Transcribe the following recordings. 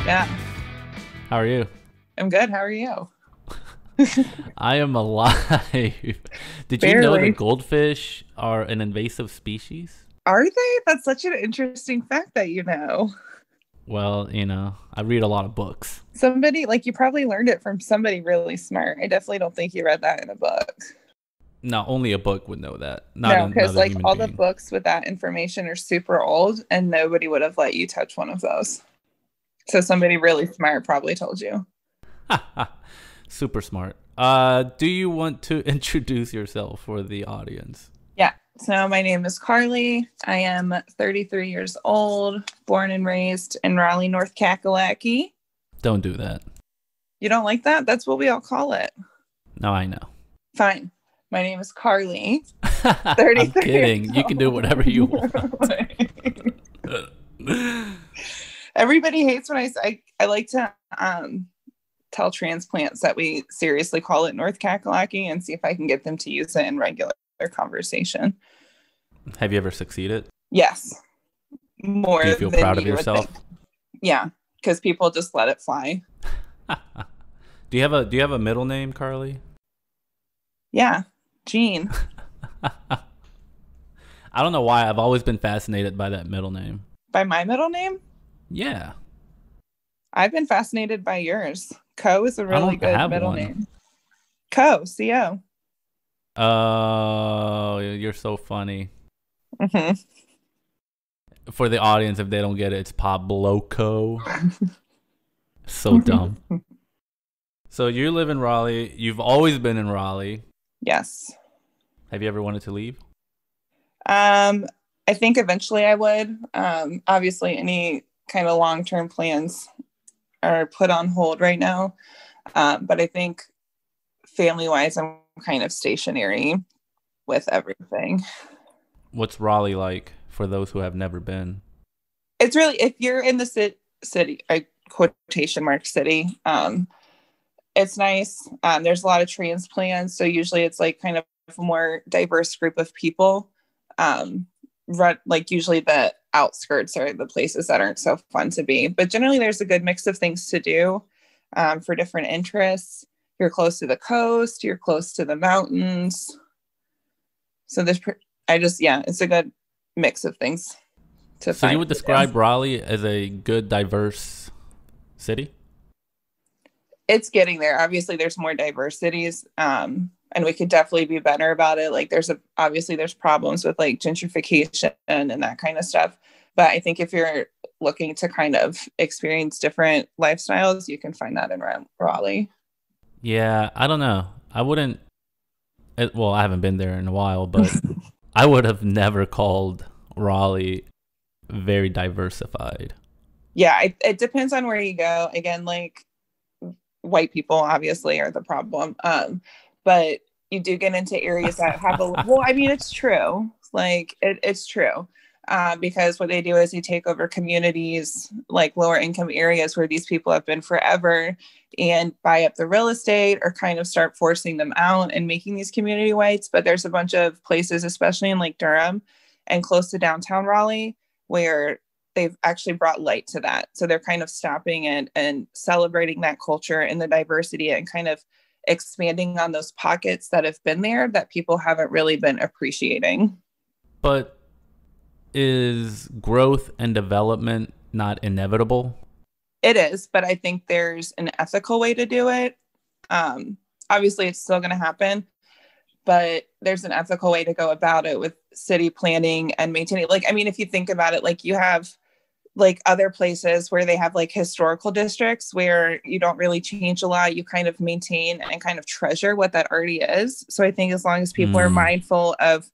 Yeah, How are you? I'm good. How are you? I am alive. Did you know that Barely. goldfish are an invasive species? Are they? That's such an interesting fact that you know. Well, I read a lot of books. Somebody, like, you probably learned it from somebody really smart. I definitely don't think you read that in a book. Now, only a book would know that, not No, because, another like, human all the being. books with that information are super old and nobody would have let you touch one of those. So somebody really smart probably told you. Super smart. Do you want to introduce yourself for the audience? Yeah. So my name is Carly. I am 33 years old, born and raised in Raleigh, North Kakalaki. Don't do that. You don't like that? That's what we all call it. No, I know. Fine. My name is Carly, I'm 33 years kidding. You can do whatever you want. old. Everybody hates when I like to tell transplants that we seriously call it North Kakalaki and see if I can get them to use it in regular conversation. Have you ever succeeded? Yes, Do you more feel than proud of you would think. yourself? Yeah, because people just let it fly. Do you have a middle name, Carly? Yeah, Jean. I don't know why I've always been fascinated by that middle name. By my middle name, Yeah, I've been fascinated by yours. Co is a I really don't good have middle one. name. Co. Oh, you're so funny. Mm-hmm. For the audience, if they don't get it, it's Pabloco. So dumb. So you live in Raleigh. You've always been in Raleigh. Yes. Have you ever wanted to leave? Um, I think eventually I would. Obviously, any kind of long term plans are put on hold right now. But I think family wise, I'm kind of stationary with everything. What's Raleigh like for those who have never been? It's really, if you're in the city, I quotation mark city, it's nice. There's a lot of transplants. So usually it's like kind of a more diverse group of people. Um, like usually the outskirts are the places that aren't so fun to be. But generally, there's a good mix of things to do for different interests. You're close to the coast, you're close to the mountains. So yeah, it's a good mix of things to So you find would to do. describe Raleigh as a good, diverse city? It's getting there. Obviously, there's more diversities, and we could definitely be better about it. Like, obviously there's problems with like gentrification and that kind of stuff. But I think if you're looking to kind of experience different lifestyles, you can find that in Raleigh. Yeah, I don't know. I wouldn't. Well, I haven't been there in a while, but I would have never called Raleigh very diversified. Yeah, it depends on where you go. Again, like white people obviously are the problem, but you do get into areas that have a well. I mean, it's true. Like it's true. Because what they do is they take over communities like lower income areas where these people have been forever and buy up the real estate or kind of start forcing them out and making these community whites. But there's a bunch of places, especially in like Durham and close to downtown Raleigh, where they've actually brought light to that. So they're kind of stopping and celebrating that culture and the diversity and kind of expanding on those pockets that have been there that people haven't really been appreciating. But is growth and development not inevitable? It is, but I think there's an ethical way to do it. Obviously, it's still going to happen, but there's an ethical way to go about it with city planning and maintaining. Like, I mean, if you think about it, like you have like other places where they have like historical districts where you don't really change a lot. You kind of maintain and kind of treasure what that already is. So I think as long as people are Hmm. mindful of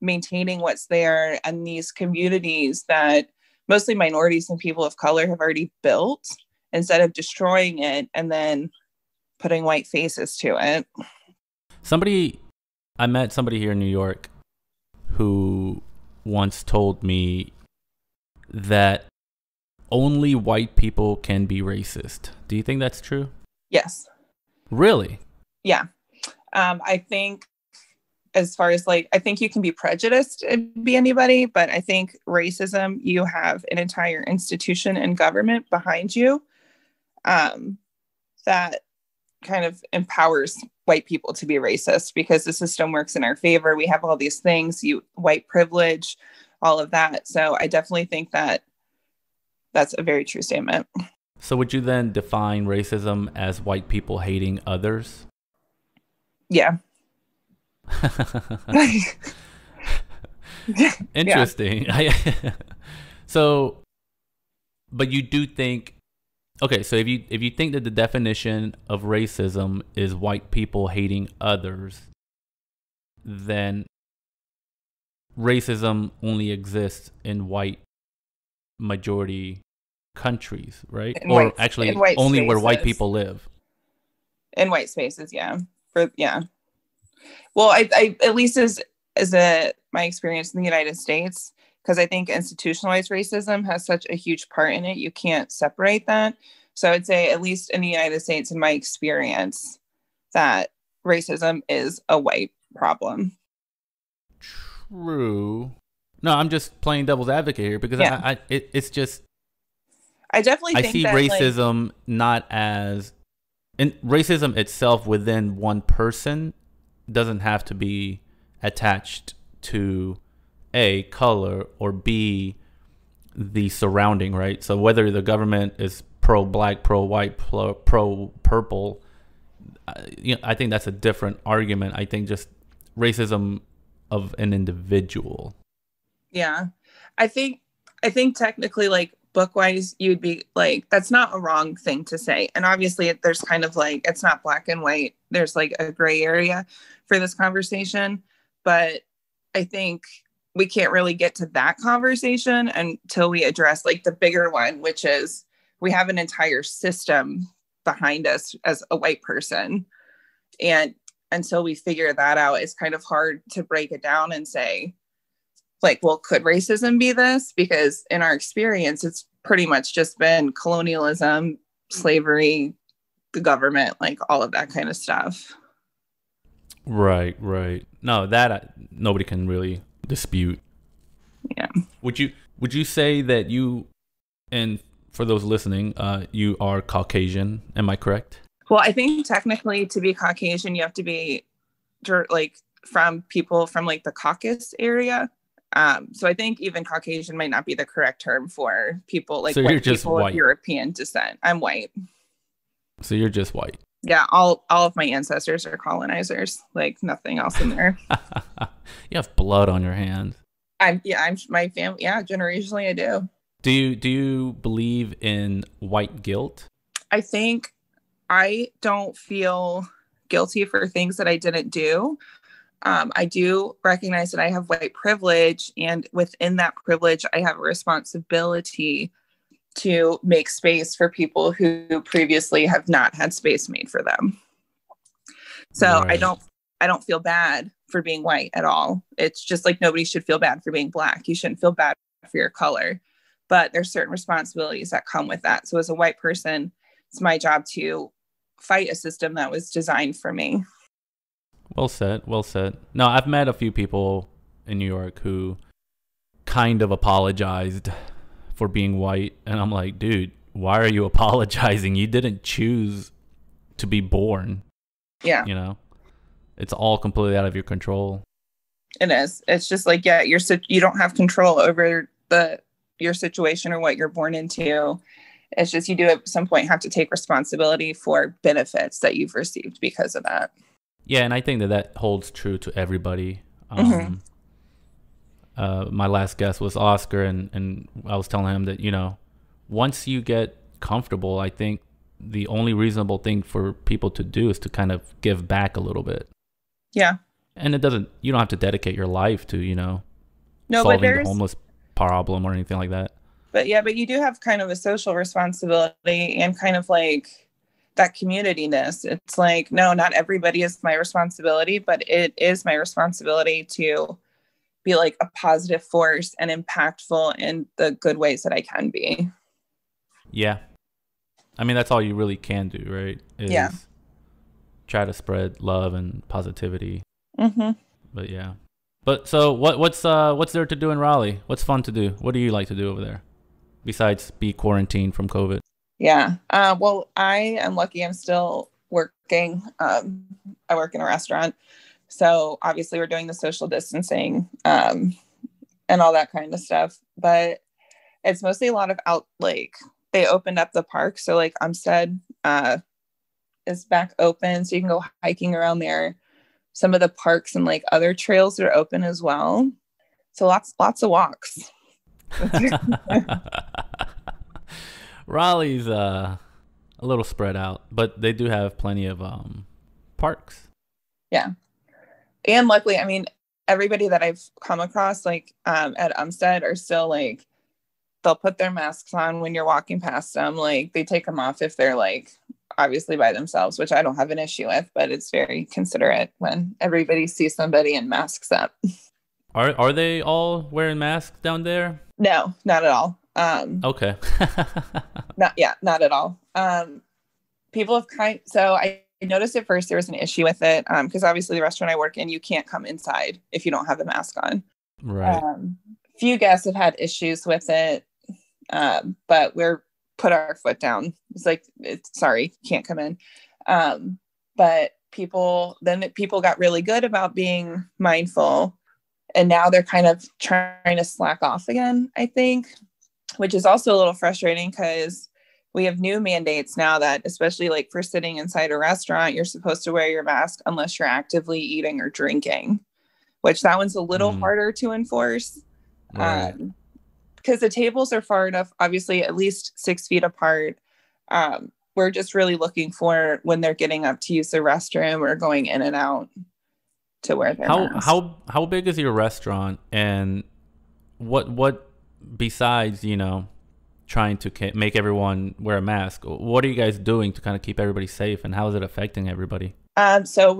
maintaining what's there and these communities that mostly minorities and people of color have already built instead of destroying it and then putting white faces to it. Somebody, I met somebody here in New York who once told me that only white people can be racist. Do you think that's true? Yes. Really? Yeah. I think as far as like, I think you can be prejudiced and be anybody, but I think racism, you have an entire institution and government behind you. that kind of empowers white people to be racist because the system works in our favor. We have all these things, white privilege, all of that. So I definitely think that that's a very true statement. So would you then define racism as white people hating others? Yeah. Interesting. Yeah. So, but you do think, okay, so if you think that the definition of racism is white people hating others, then racism only exists in white majority countries, right? Or actually only spaces. Where white people live. In white spaces, yeah. Well, I at least as my experience in the United States, because I think institutionalized racism has such a huge part in it, you can't separate that. So I'd say, at least in the United States, in my experience, that racism is a white problem. True. No, I'm just playing devil's advocate here because it's just. I definitely think I see racism not as, and racism itself within one person doesn't have to be attached to A, color, or B, the surrounding, right? So whether the government is pro-black, pro-white, pro-purple, I think that's a different argument. I think just racism of an individual. Yeah. I think technically, like, book-wise, you'd be like, that's not a wrong thing to say. And obviously there's kind of like, it's not black and white. There's like a gray area for this conversation. But I think we can't really get to that conversation until we address like the bigger one, which is we have an entire system behind us as a white person. And until we figure that out, it's kind of hard to break it down and say, like, well, could racism be this? Because in our experience, it's pretty much just been colonialism, slavery, the government, like all of that kind of stuff. Right. No, that nobody can really dispute. Yeah. Would you say that you, and for those listening, you are Caucasian? Am I correct? Well, I think technically to be Caucasian, you have to be like from people from like the Caucasus area. So I think even Caucasian might not be the correct term for people like so white you're just people white. Of European descent. I'm white. So you're just white. Yeah, all of my ancestors are colonizers. Like nothing else in there. You have blood on your hands. I'm my family. Yeah, generationally I do. Do you believe in white guilt? I think I don't feel guilty for things that I didn't do. I do recognize that I have white privilege, and within that privilege, I have a responsibility to make space for people who previously have not had space made for them. So right. I don't feel bad for being white at all. It's just like nobody should feel bad for being black. You shouldn't feel bad for your color, but there's certain responsibilities that come with that. So as a white person, it's my job to fight a system that was designed for me. Well said. No, I've met a few people in New York who kind of apologized for being white. And I'm like, dude, why are you apologizing? You didn't choose to be born. Yeah. You know, it's all completely out of your control. It is. It's just like, yeah, you don't have control over your situation or what you're born into. It's just you do at some point have to take responsibility for benefits that you've received because of that. Yeah, and I think that holds true to everybody. My last guest was Oscar, and I was telling him that, you know, once you get comfortable, I think the only reasonable thing for people to do is to kind of give back a little bit. Yeah. And you don't have to dedicate your life to, you know, solving the homeless problem or anything like that. But you do have kind of a social responsibility and kind of like that community-ness. It's like, no, not everybody is my responsibility, but it is my responsibility to be like a positive force and impactful in the good ways that I can be. Yeah. I mean, that's all you really can do, right? Yeah. Try to spread love and positivity. Mm-hmm. But yeah. But so what's there to do in Raleigh? What's fun to do? What do you like to do over there? Besides be quarantined from COVID? Yeah. Well, I am lucky. I'm still working. I work in a restaurant. So obviously we're doing the social distancing and all that kind of stuff. But it's mostly a lot of out, like they opened up the park. So like Umstead is back open. So you can go hiking around there. Some of the parks and like other trails are open as well. So lots of walks. Raleigh's a little spread out, but they do have plenty of parks. Yeah. And luckily, I mean, everybody that I've come across like at Umstead are still like they'll put their masks on when you're walking past them. Like they take them off if they're like obviously by themselves, which I don't have an issue with, but it's very considerate when everybody sees somebody in masks up. Are they all wearing masks down there? No, not at all. Okay. Not at all. People have so I noticed at first there was an issue with it because obviously the restaurant I work in, you can't come inside if you don't have a mask on. Right. Few guests have had issues with it, but we're put our foot down. It's like, sorry, can't come in. But people got really good about being mindful, and now they're kind of trying to slack off again, I think, which is also a little frustrating because we have new mandates now that, especially like for sitting inside a restaurant, you're supposed to wear your mask unless you're actively eating or drinking, which that one's a little harder to enforce. Right. Because the tables are far enough, obviously at least 6 feet apart. We're just really looking for when they're getting up to use the restroom or going in and out to wear their mask. How big is your restaurant, and what besides trying to make everyone wear a mask, what are you guys doing to kind of keep everybody safe, and how is it affecting everybody? So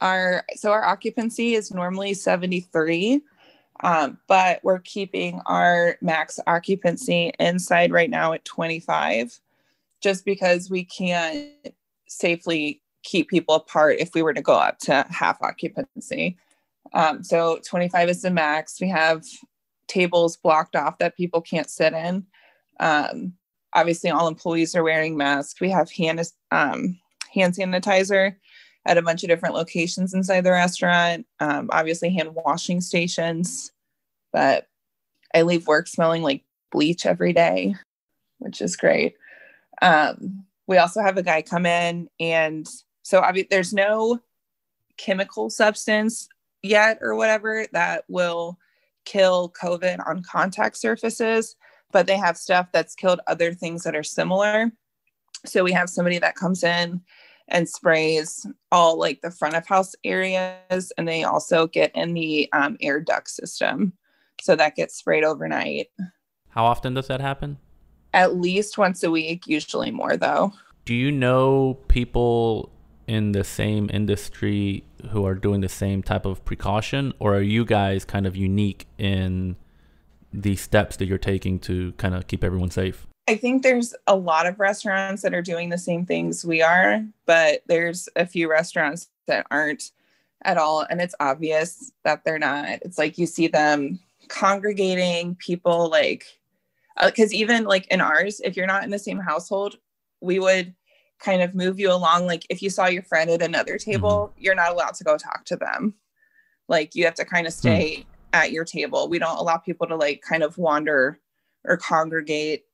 our occupancy is normally 73, but we're keeping our max occupancy inside right now at 25, just because we can't safely keep people apart if we were to go up to half occupancy. So 25 is the max. We have tables blocked off that people can't sit in. Obviously, all employees are wearing masks. We have hand sanitizer at a bunch of different locations inside the restaurant. Obviously, hand washing stations. But I leave work smelling like bleach every day, which is great. We also have a guy come in, and so there's no chemical substance yet or whatever that will kill COVID on contact surfaces, but they have stuff that's killed other things that are similar. So we have somebody that comes in and sprays all like the front of house areas, and they also get in the air duct system. So that gets sprayed overnight. How often does that happen? At least once a week, usually more though. Do you know people in the same industry who are doing the same type of precaution, or are you guys kind of unique in the steps that you're taking to kind of keep everyone safe? I think there's a lot of restaurants that are doing the same things we are, but there's a few restaurants that aren't at all. And it's obvious that they're not. It's like you see them congregating people, like, because even like in ours, if you're not in the same household, we would kind of move you along. Like if you saw your friend at another table, you're not allowed to go talk to them. Like you have to kind of stay at your table. We don't allow people to like kind of wander or congregate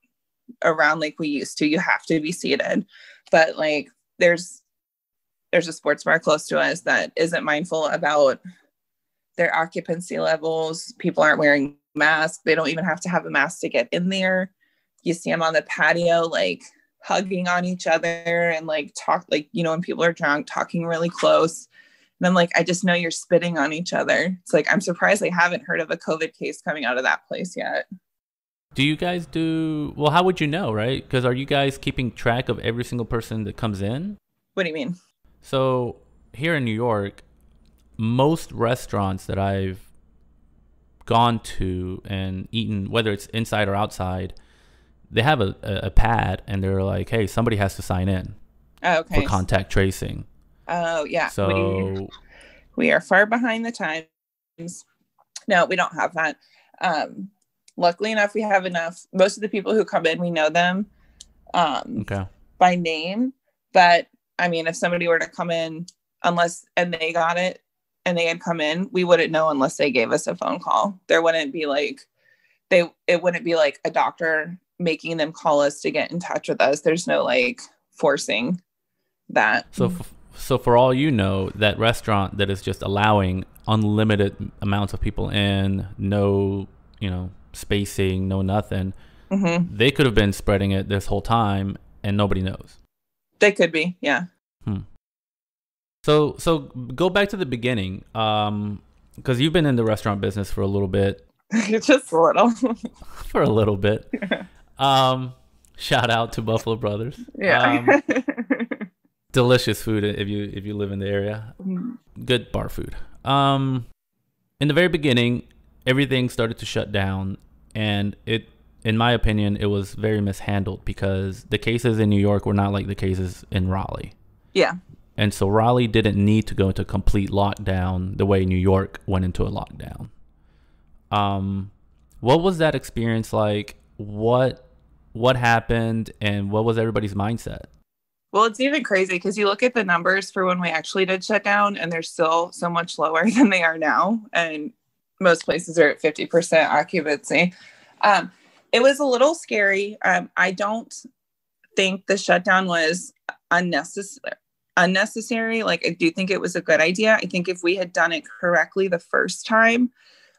around like we used to. You have to be seated. But like there's a sports bar close to us that isn't mindful about their occupancy levels. People aren't wearing masks. They don't even have to have a mask to get in there. You see them on the patio, like hugging on each other and like talk, like, when people are drunk, talking really close. And I'm like, I just know you're spitting on each other. It's like, I'm surprised I haven't heard of a COVID case coming out of that place yet. Do you guys well, how would you know, right? Because are you guys keeping track of every single person that comes in? What do you mean? So here in New York, most restaurants that I've gone to and eaten, whether it's inside or outside, they have a pad, and they're like, hey, somebody has to sign in for contact tracing. Oh, yeah. So we are far behind the times. No, we don't have that. Luckily enough, we have enough. Most of the people who come in, we know them. um, Okay. by name. But I mean, if somebody were to come in, and they got it and they had come in, we wouldn't know unless they gave us a phone call. There wouldn't be like, it wouldn't be like a doctor making them call us to get in touch with us. There's no like forcing that. So for all you know, that restaurant that is just allowing unlimited amounts of people in, no, spacing, no nothing, Mm-hmm. they could have been spreading it this whole time and nobody knows. They could be, yeah. So go back to the beginning, because you've been in the restaurant business for a little bit. Just a little. For a little bit. Shout out to Buffalo Brothers. Yeah. Delicious food if you live in the area. Good bar food. In the very beginning, everything started to shut down, and in my opinion, it was very mishandled because the cases in New York were not like the cases in Raleigh. Yeah. And so Raleigh didn't need to go into complete lockdown the way New York went into a lockdown. What was that experience like? What happened, and what was everybody's mindset? Well, it's even crazy because you look at the numbers for when we actually did shut down, and they're still so much lower than they are now. And most places are at 50% occupancy. It was a little scary. I don't think the shutdown was unnecessary. Like, I do think it was a good idea. I think if we had done it correctly the first time,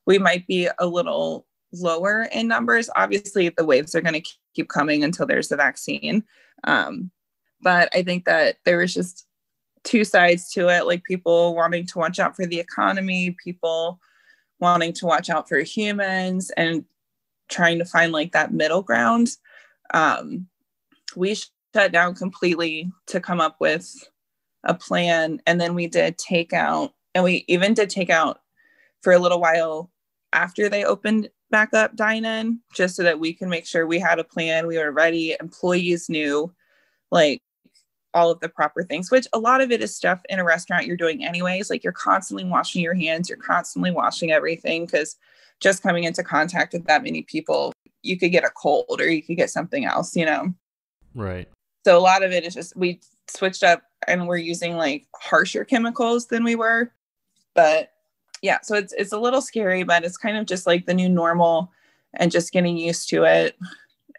we might be a little lower in numbers. Obviously, the waves are going to keep coming until there's a vaccine. But I think that there was just two sides to it, like people wanting to watch out for the economy, people wanting to watch out for humans, and trying to find like that middle ground. We shut down completely to come up with a plan. And then we did takeout, and we even did takeout for a little while after they opened back up dine-in, just so that we can make sure we had a plan, we were ready, employees knew like all of the proper things, which a lot of it is stuff in a restaurant you're doing anyways. Like, you're constantly washing your hands, you're constantly washing everything, because just coming into contact with that many people, you could get a cold or you could get something else, Right. So a lot of it is just, we switched up and we're using like harsher chemicals than we were. But yeah, so it's a little scary, but it's kind of just like the new normal and just getting used to it,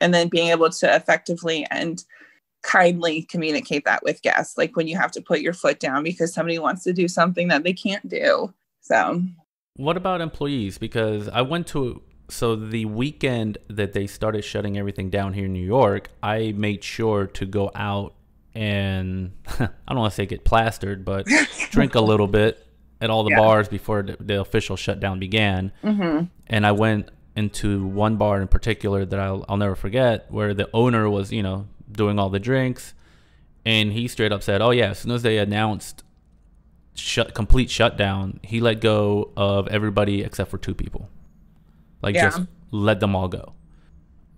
and then being able to effectively and kindly communicate that with guests, like when you have to put your foot down because somebody wants to do something that they can't do. So what about employees? Because I went to, so the weekend that they started shutting everything down here in New York, I made sure to go out and I don't want to say get plastered, but drink a little bit at all the bars before the official shutdown began. Mm-hmm. And I went into one bar in particular that I'll never forget, where the owner was, doing all the drinks, and he straight up said, oh yeah, as soon as they announced complete shutdown, he let go of everybody except for 2 people. Like, just let them all go.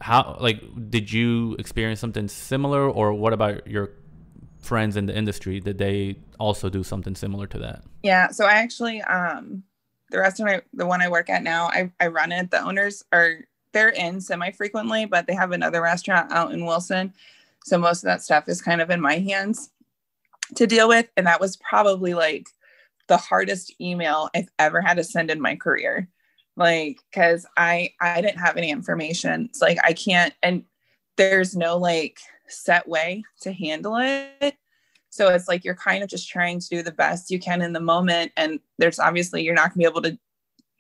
How, like, did you experience something similar, or what about your friends in the industry? Did they also do something similar to that? Yeah, so I actually the restaurant, the one I work at now, I run it. The owners they're in semi-frequently, but they have another restaurant out in Wilson. So most of that stuff is kind of in my hands to deal with. And that was probably like the hardest email I've ever had to send in my career. Like, cause I didn't have any information. It's like, I can't, and there's no like set way to handle it. So it's like, you're kind of just trying to do the best you can in the moment. And there's obviously, you're not gonna be able to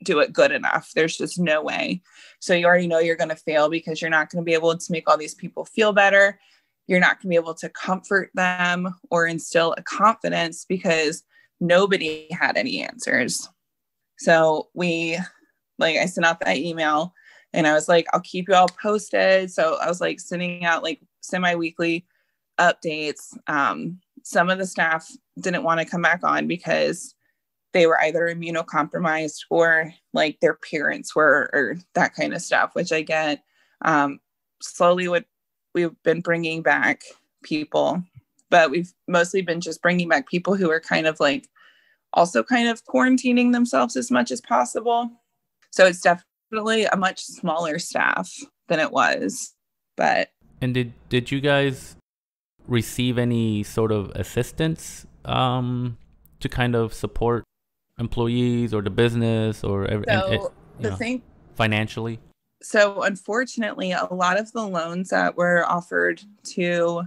do it good enough. There's just no way. So you already know you're going to fail because you're not going to be able to make all these people feel better. You're not going to be able to comfort them or instill a confidence because nobody had any answers. So I sent out that email and I was like, I'll keep you all posted. So I was like sending out like semi-weekly updates. Some of the staff didn't want to come back on because they were either immunocompromised or like their parents were, or that kind of stuff, which I get. Slowly we've been bringing back people, but we've mostly been just bringing back people who are kind of like also kind of quarantining themselves as much as possible. So it's definitely a much smaller staff than it was, but. And did you guys receive any sort of assistance to kind of support employees or the business or So you the know, thing, financially? so unfortunately, a lot of the loans that were offered to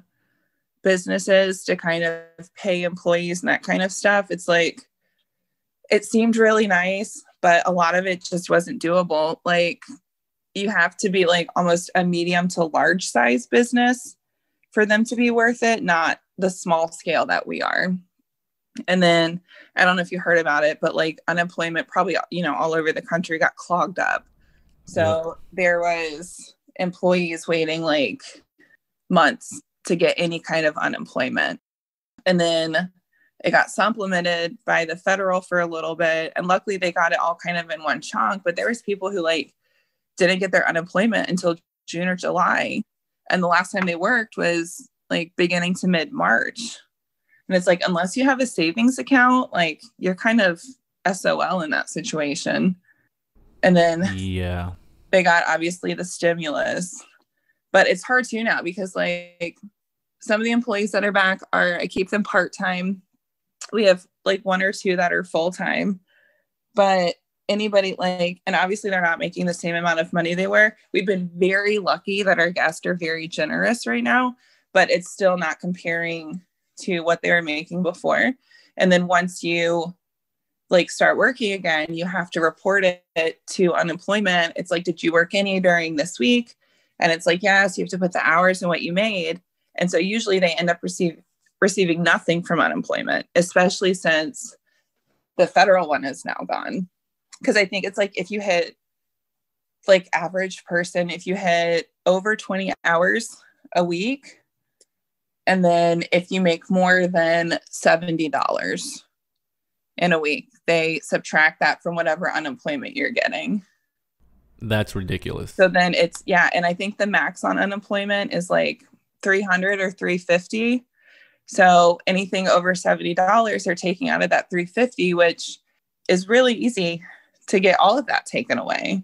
businesses to kind of pay employees and that kind of stuff, it's like, it seemed really nice, but a lot of it just wasn't doable. Like, you have to be like almost a medium to large size business for them to be worth it, not the small scale that we are. And then I don't know if you heard about it, but like unemployment probably, all over the country got clogged up. Yep. So there was employees waiting like months to get any kind of unemployment. And then it got supplemented by the federal for a little bit. And luckily they got it all kind of in one chunk, but there was people who like didn't get their unemployment until June or July. And the last time they worked was like beginning to mid-March. And it's like, unless you have a savings account, like you're kind of SOL in that situation. And then Yeah. they got obviously the stimulus, but it's hard too now because like some of the employees that are back I keep them part-time. We have like one or two that are full-time, but anybody like, and obviously they're not making the same amount of money they were. We've been very lucky that our guests are very generous right now, but it's still not comparing to what they were making before. And then once you like start working again, you have to report it to unemployment. It's like, did you work any during this week? And it's like, yes, you have to put the hours and what you made. And so usually they end up receiving nothing from unemployment, especially since the federal one is now gone. Because I think it's like if you hit like average person, if you hit over 20 hours a week, and then if you make more than $70 in a week, they subtract that from whatever unemployment you're getting. That's ridiculous. So then it's, yeah. And I think the max on unemployment is like 300 or 350. So anything over $70, they're taking out of that 350, which is really easy to get all of that taken away.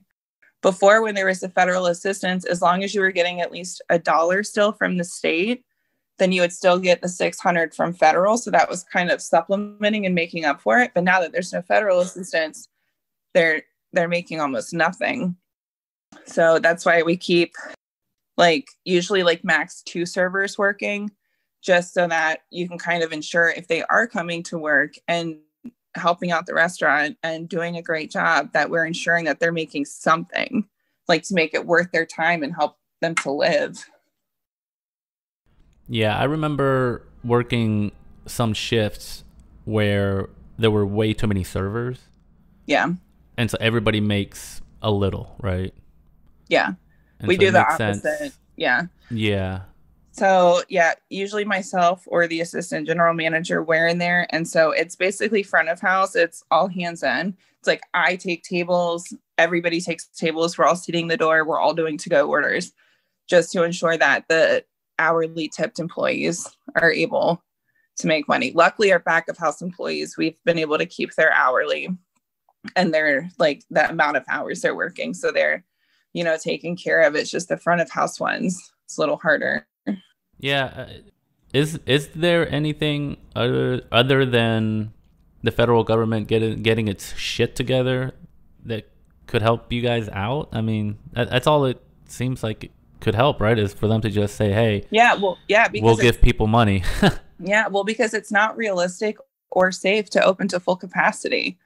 Before, when there was the federal assistance, as long as you were getting at least $1 still from the state, then you would still get the 600 from federal. So that was kind of supplementing and making up for it. But now that there's no federal assistance, they're making almost nothing. So that's why we keep like usually like max 2 servers working, just so that you can kind of ensure if they are coming to work and helping out the restaurant and doing a great job, that we're ensuring that they're making something like to make it worth their time and help them to live. Yeah, I remember working some shifts where there were way too many servers. Yeah. And so everybody makes a little, right? Yeah. And we so do it the makes opposite. sense. Yeah. Yeah. So yeah, usually myself or the assistant general manager we're in there. And so it's basically front of house. It's all hands in. It's like I take tables, everybody takes tables. We're all seating the door. We're all doing to-go orders just to ensure that the hourly tipped employees are able to make money. Luckily, our back of house employees, we've been able to keep their hourly and they're like the amount of hours they're working. So they're, taking care of it. It's just the front of house ones. It's a little harder. Yeah. Is there anything other than the federal government getting its shit together that could help you guys out? I mean, that's all it seems like it could help, right? Is for them to just say, hey, because we'll give people money. Yeah, well, because it's not realistic or safe to open to full capacity.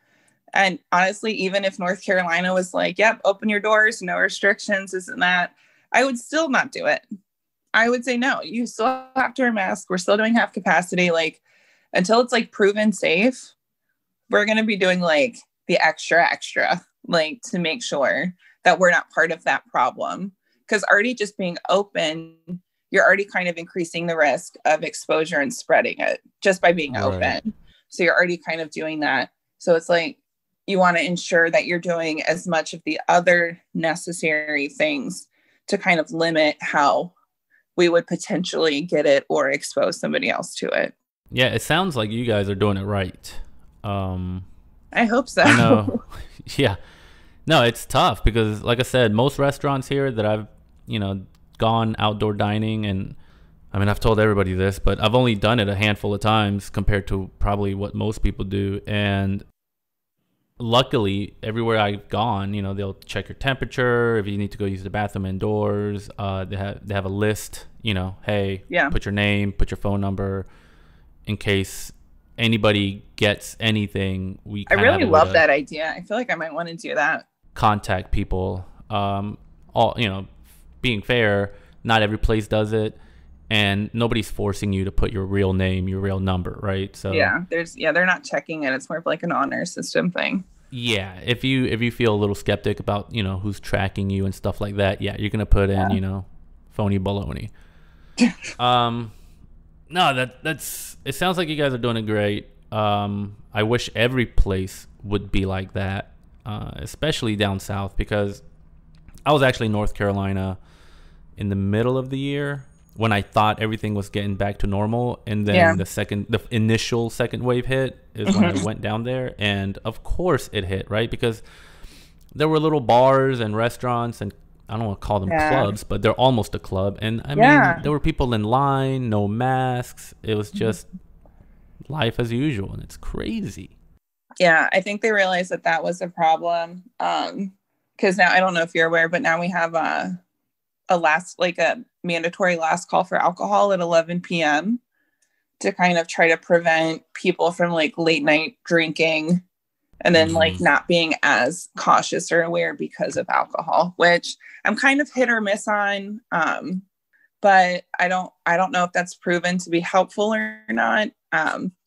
And honestly, even if North Carolina was like, yep, open your doors, no restrictions, isn't that, I would still not do it. I would say, no, you still have to wear a mask. We're still doing half capacity. Like until it's like proven safe, we're going to be doing like the extra, like to make sure that we're not part of that problem. Because already just being open, you're already kind of increasing the risk of exposure and spreading it just by being open. So you're already kind of doing that. So it's like, you want to ensure that you're doing as much of the other necessary things to kind of limit how we would potentially get it or expose somebody else to it. Yeah, it sounds like you guys are doing it right. I hope so. I know. Yeah. No, it's tough because like I said, most restaurants here that I've, gone outdoor dining, and I mean, I've told everybody this, but I've only done it a handful of times compared to probably what most people do. And luckily, everywhere I've gone, you know, they'll check your temperature. If you need to go use the bathroom indoors, they have a list, you know, hey, Yeah. put your name, put your phone number in case anybody gets anything. I really love that idea. I feel like I might want to do that. Contact people. All, you know, being fair, not every place does it, and nobody's forcing you to put your real name, your real number, right? So they're not checking it. It's more of like an honor system thing. Yeah, if you feel a little skeptic about, you know, who's tracking you and stuff like that, yeah, you're gonna put in, you know, phony baloney. No, that's it. Sounds like you guys are doing it great. I wish every place would be like that, especially down south, because I was actually in North Carolina in the middle of the year when I thought everything was getting back to normal, and then the initial second wave hit is when I went down there, and of course it hit, right? Because there were little bars and restaurants, and I don't want to call them clubs, but they're almost a club, and I mean, there were people in line, no masks. It was just life as usual, and it's crazy. Yeah, I think they realized that was a problem, because now, I don't know if you're aware, but now we have a mandatory last call for alcohol at 11 p.m. to kind of try to prevent people from like late night drinking, and then like not being as cautious or aware because of alcohol, which I'm kind of hit or miss on. But I don't know if that's proven to be helpful or not.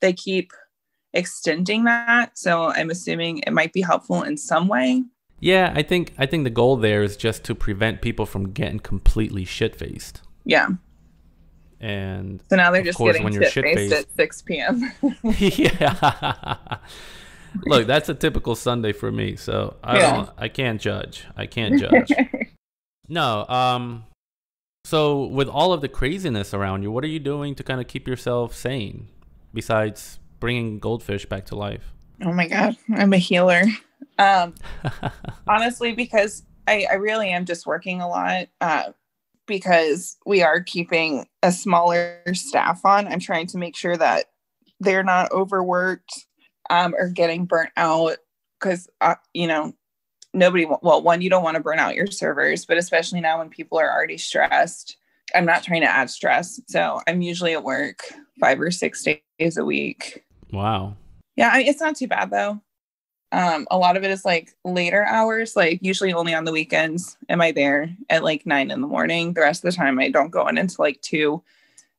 They keep extending that, so I'm assuming it might be helpful in some way. Yeah, I think the goal there is just to prevent people from getting completely shit-faced. Yeah. And so now they're just getting shit-faced at 6 p.m. Yeah. Look, that's a typical Sunday for me, so I can't judge. No, so with all of the craziness around you, what are you doing to kind of keep yourself sane besides bringing goldfish back to life? Oh my God, I'm a healer. Honestly, because I really am just working a lot, because we are keeping a smaller staff on. I'm trying to make sure that they're not overworked, or getting burnt out, because, you know, one, you don't want to burn out your servers, but especially now when people are already stressed, I'm not trying to add stress. So I'm usually at work 5 or 6 days a week. Wow. Yeah, it's not too bad though. A lot of it is like later hours, like usually only on the weekends am I there at like 9 in the morning. The rest of the time I don't go in until like 2,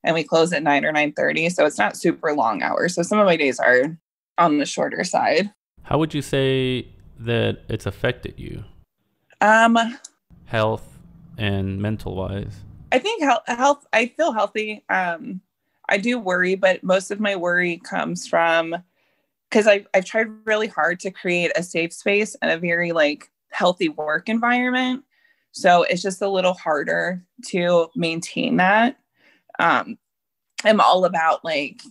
and we close at 9 or 9:30. So it's not super long hours. So some of my days are on the shorter side. How would you say that it's affected you? Health and mental wise. I think health, I feel healthy. I do worry, but most of my worry comes from, because I've tried really hard to create a safe space and a very like healthy work environment. So it's just a little harder to maintain that. I'm all about like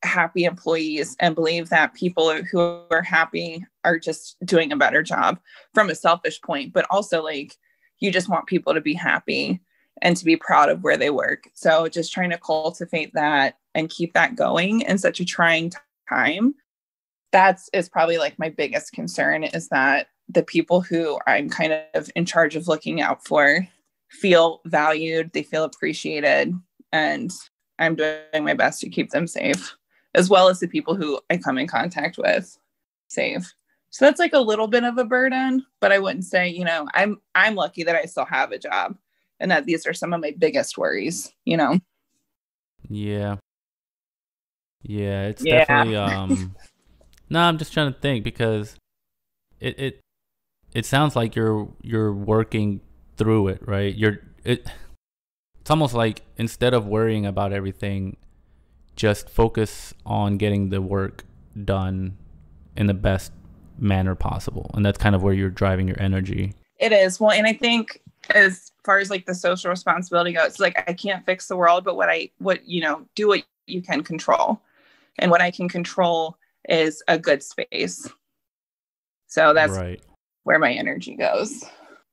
happy employees and believe that people who are happy are just doing a better job from a selfish point, but also like you just want people to be happy and to be proud of where they work. So just trying to cultivate that and keep that going in such a trying time. Is probably like my biggest concern, is that the people who I'm kind of in charge of looking out for feel valued, they feel appreciated, and I'm doing my best to keep them safe, as well as the people who I come in contact with safe. So that's like a little bit of a burden, but I wouldn't say, you know, I'm lucky that I still have a job, and that these are some of my biggest worries, you know? Yeah. Yeah, it's definitely, no, I'm just trying to think, because it sounds like you're working through it, right? It's almost like instead of worrying about everything, just focus on getting the work done in the best manner possible. And that's kind of where you're driving your energy. It is. Well, and I think as far as like the social responsibility goes, it's like I can't fix the world, but do what you can control. And what I can control is a good space. So that's right where my energy goes.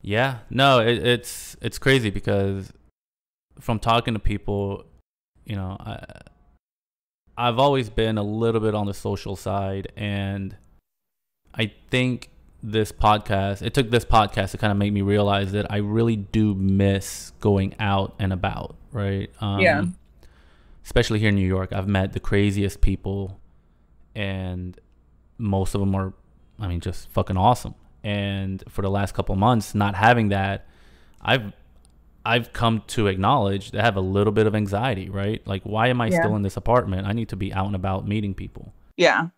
Yeah, no, it's crazy, because from talking to people, you know, I've always been a little bit on the social side, and I think it took this podcast to kind of make me realize that I really do miss going out and about, right? Yeah. Especially here in New York, I've met the craziest people, and most of them are, I mean, just fucking awesome. And for the last couple of months, not having that, I've come to acknowledge that I have a little bit of anxiety, right? Like, why am I still in this apartment? I need to be out and about meeting people. Yeah.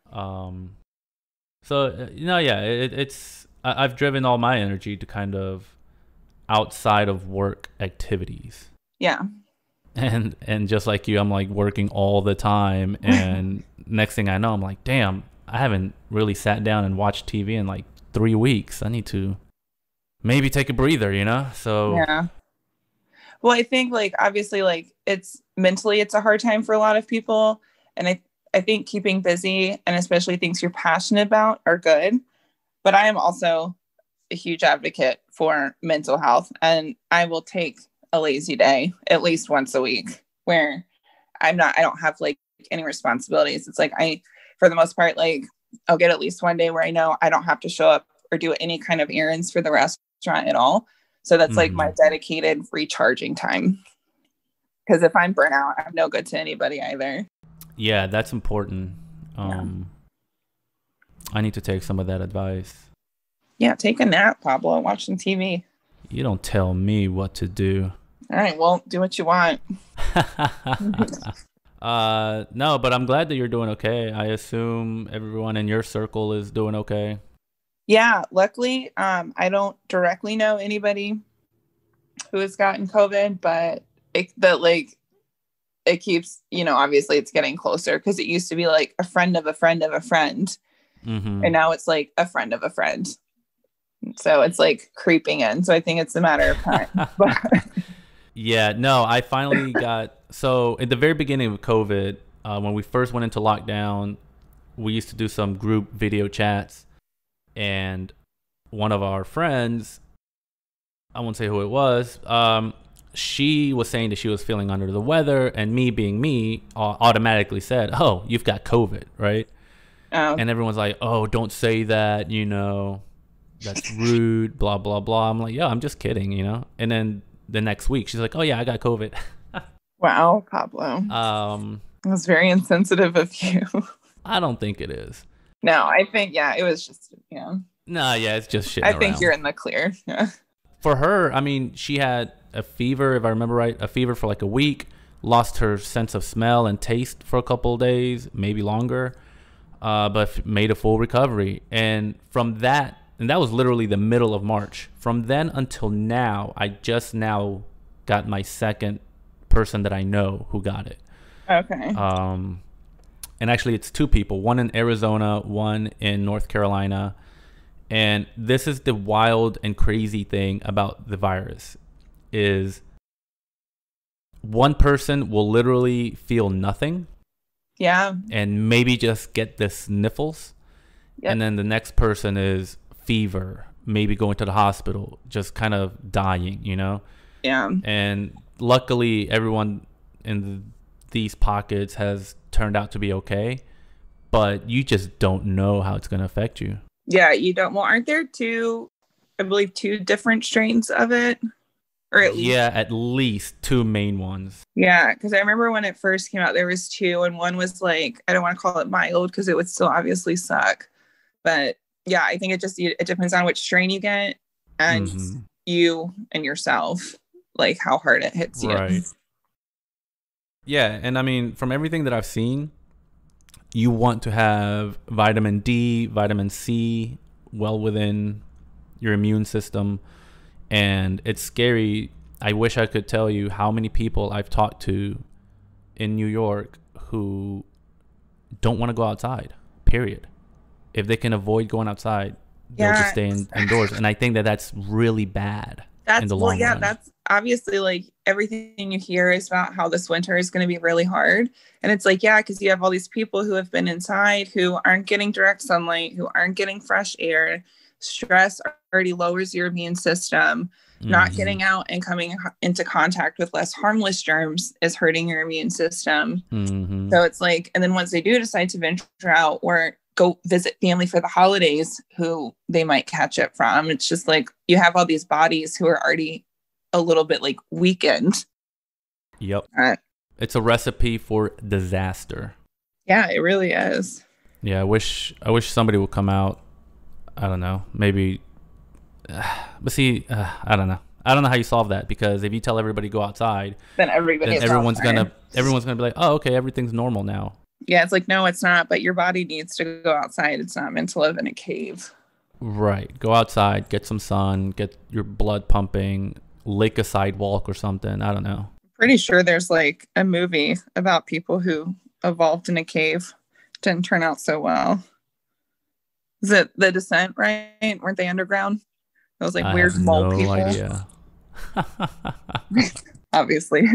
So, it's I've driven all my energy to kind of outside of work activities. Yeah. And just like you, I'm like working all the time. And next thing I know, I'm like, damn, I haven't really sat down and watched TV in like 3 weeks. I need to maybe take a breather, you know? So yeah. Well, I think like obviously like it's mentally it's a hard time for a lot of people. And I think keeping busy and especially things you're passionate about are good. But I am also a huge advocate for mental health. And I will take a lazy day at least once a week where I don't have like any responsibilities. It's like for the most part, like I'll get at least one day where I know I don't have to show up or do any kind of errands for the restaurant at all. So that's like my dedicated recharging time. Because if I'm burnt out, I'm no good to anybody either. Yeah, that's important. I need to take some of that advice. Yeah, take a nap, Pablo. Watch some TV. You don't tell me what to do. All right, well, do what you want. No, but I'm glad that you're doing okay. I assume everyone in your circle is doing okay. Yeah, luckily, I don't directly know anybody who has gotten COVID, but it keeps, obviously it's getting closer because it used to be like a friend of a friend of a friend. Mm-hmm. And now it's like a friend of a friend. So it's like creeping in. So I think it's a matter of time. Yeah, no, I finally so at the very beginning of COVID, when we first went into lockdown, we used to do some group video chats, and one of our friends, I won't say who it was, she was saying that she was feeling under the weather, and me being me, automatically said, "Oh, you've got COVID," right? And everyone's like, "Oh, don't say that, that's rude, blah, blah, blah." I'm like, "Yeah, I'm just kidding, And then the next week, she's like, "Oh, yeah, I got COVID." Wow, Pablo. It was very insensitive of you. I don't think it is. No, I think, it was just, No, yeah, it's just shit. I think you're in the clear. Yeah. For her, I mean, she had a fever, if I remember right, a fever for like a week, lost her sense of smell and taste for a couple of days, maybe longer, but made a full recovery. And from that, and that was literally the middle of March. From then until now, I just now got my second person that I know who got it. Okay. And actually it's two people, one in Arizona, one in North Carolina. And this is the wild and crazy thing about the virus is one person will literally feel nothing. Yeah. And maybe just get the sniffles. Yep. And then the next person is fever, maybe going to the hospital, just kind of dying, Yeah. And luckily everyone in these pockets has turned out to be okay, but you just don't know how it's going to affect you. Yeah, you don't. Well, aren't there two different strains of it? Or at least, yeah, at least two main ones. Yeah, because I remember when it first came out, there was two, and one was like, I don't want to call it mild because it would still obviously suck. But yeah, I think it depends on which strain you get and you and yourself, like how hard it hits you. Right. Yeah, and I mean, from everything that I've seen, you want to have vitamin D, vitamin C well within your immune system. And it's scary. I wish I could tell you how many people I've talked to in New York who don't want to go outside, period. If they can avoid going outside, they'll just stay indoors. And I think that that's really bad in the long run. That's obviously like everything you hear is about how this winter is going to be really hard. And it's like, yeah, because you have all these people who have been inside who aren't getting direct sunlight, who aren't getting fresh air. stress already lowers your immune system. Not getting out and coming into contact with less harmless germs is hurting your immune system. So it's like, and then once they do decide to venture out or go visit family for the holidays who they might catch it from, it's just like you have all these bodies who are already a little bit like weakened. Yep. It's a recipe for disaster. Yeah, it really is. Yeah, I wish somebody would come out. I don't know, maybe. But see, I don't know. I don't know how you solve that, because if you tell everybody go outside, then everyone's gonna be like, oh, okay, everything's normal now. Yeah, it's like, no, it's not. But your body needs to go outside. It's not meant to live in a cave. Right. Go outside, get some sun, get your blood pumping, lick a sidewalk or something. I don't know. Pretty sure there's like a movie about people who evolved in a cave. Didn't turn out so well. Is it The Descent, right? Weren't they underground? It was like weird mole people. Idea. Obviously,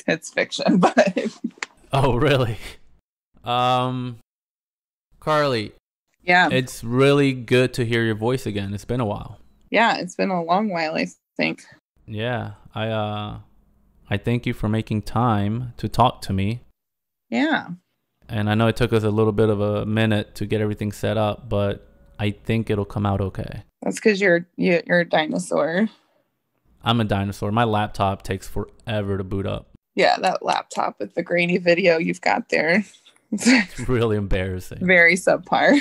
it's fiction, but. Oh, really? Carly. Yeah. It's really good to hear your voice again. It's been a while. Yeah, it's been a long while, I think. Yeah, I thank you for making time to talk to me. Yeah. And I know it took us a little bit of a minute to get everything set up, but I think it'll come out okay. That's because you're a dinosaur. I'm a dinosaur. My laptop takes forever to boot up. Yeah, that laptop with the grainy video you've got there. It's really embarrassing. Very subpar.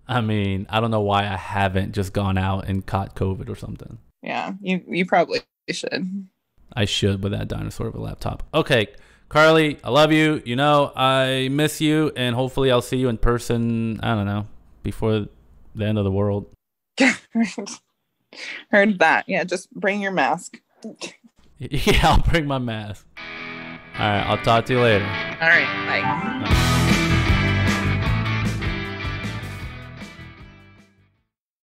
I mean, I don't know why I haven't just gone out and caught COVID or something. Yeah, you probably should. I should with that dinosaur of a laptop. Okay, Carly, I love you. You know, I miss you, and hopefully I'll see you in person, I don't know, before the end of the world. Heard that. Yeah, just bring your mask. Yeah, I'll bring my mask. All right, I'll talk to you later. All right, bye.